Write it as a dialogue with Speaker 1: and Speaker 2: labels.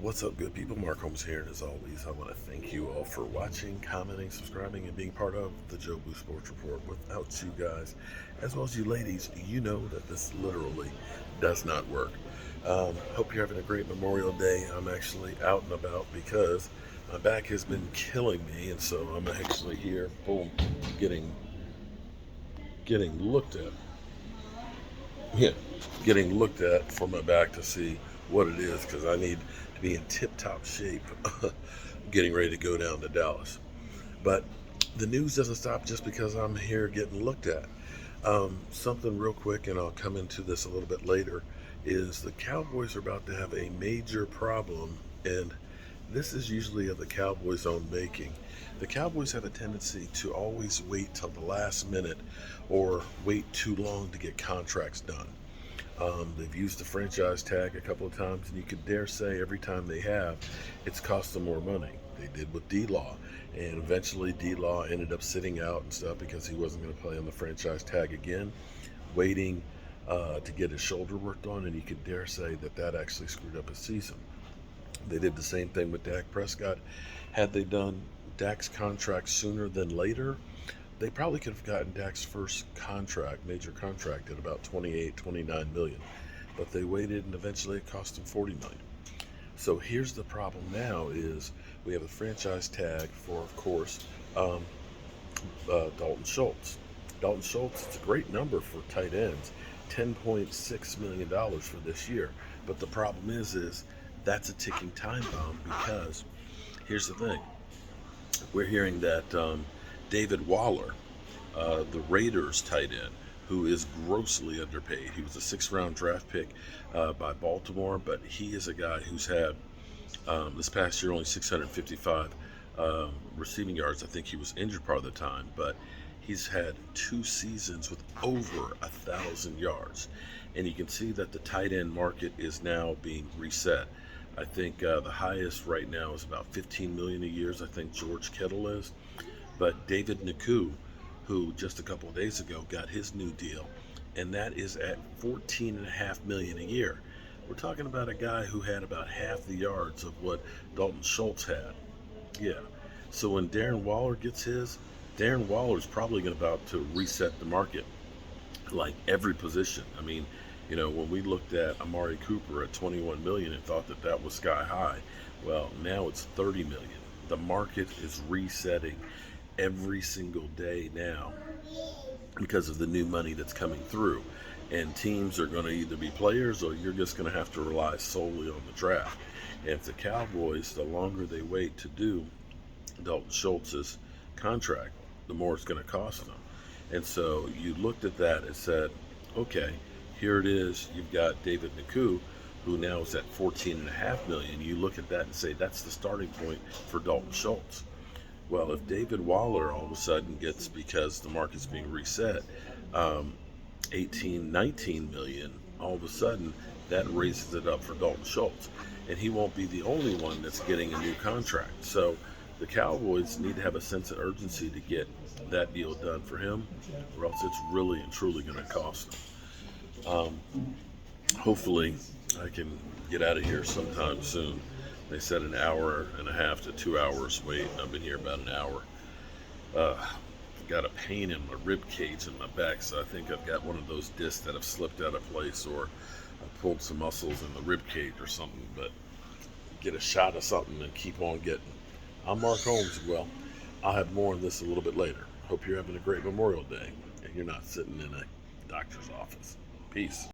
Speaker 1: What's up, good people? Mark Holmes here, and as always, I want to thank you all for watching, commenting, subscribing, and being part of the Joe Blue Sports Report. Without you guys, as well as you ladies, you know that this literally does not work. Hope you're having a great Memorial Day. I'm actually out and about because my back has been killing me, and so I'm actually here, boom, getting looked at. Yeah, getting looked at for my back to see what it is because I need to be in tip-top shape getting ready to go down to Dallas. But the news doesn't stop just because I'm here getting looked at. Something real quick, and I'll come into this a little bit later, is the Cowboys are about to have a major problem, and this is usually of the Cowboys' own making. The Cowboys have a tendency to always wait till the last minute or wait too long to get contracts done. They've used the franchise tag a couple of times, and you could dare say every time they have, it's cost them more money. They did with D-Law, and eventually D-Law ended up sitting out and stuff because he wasn't going to play on the franchise tag again, waiting to get his shoulder worked on, and you could dare say that actually screwed up his season. They did the same thing with Dak Prescott. Had they done Dak's contract sooner than later, they probably could have gotten Dak's first contract, major contract, at about 28, 29 million. But they waited, and eventually it cost them 40 million. So here's the problem now is we have a franchise tag for, of course, Dalton Schultz. Dalton Schultz, it's a great number for tight ends, $10.6 million for this year. But the problem is that's a ticking time bomb because here's the thing. We're hearing that David Waller, the Raiders tight end, who is grossly underpaid. He was a sixth-round draft pick by Baltimore, but he is a guy who's had this past year only 655 receiving yards. I think he was injured part of the time, but he's had 2 seasons with over 1,000 yards. And you can see that the tight end market is now being reset. I think the highest right now is about 15 million a year. I think George Kittle is. But David Njoku, who just a couple of days ago got his new deal, and that is at 14.5 million a year. We're talking about a guy who had about half the yards of what Dalton Schultz had. Yeah. So when Darren Waller gets his, Darren Waller's probably about to reset the market, like every position. I mean, when we looked at Amari Cooper at 21 million and thought that was sky high, well, now it's 30 million. The market is resetting every single day now because of the new money that's coming through. And teams are going to either be players or you're just going to have to rely solely on the draft. And if the Cowboys, the longer they wait to do Dalton Schultz's contract, the more it's going to cost them. And so you looked at that and said, okay, here it is. You've got David Njoku, who now is at 14.5 million. You look at that and say that's the starting point for Dalton Schultz. Well, if David Waller all of a sudden gets, because the market's being reset, 18, 19 million, all of a sudden that raises it up for Dalton Schultz. And he won't be the only one that's getting a new contract. So the Cowboys need to have a sense of urgency to get that deal done for him, or else it's really and truly going to cost them. Hopefully I can get out of here sometime soon. They said an hour and a half to 2 hours wait. I've been here about an hour. Got a pain in my rib cage and my back, so I think I've got one of those discs that have slipped out of place, or I pulled some muscles in the rib cage or something. But get a shot of something and keep on getting. I'm Mark Holmes. Well, I'll have more on this a little bit later. Hope you're having a great Memorial Day and you're not sitting in a doctor's office. Peace.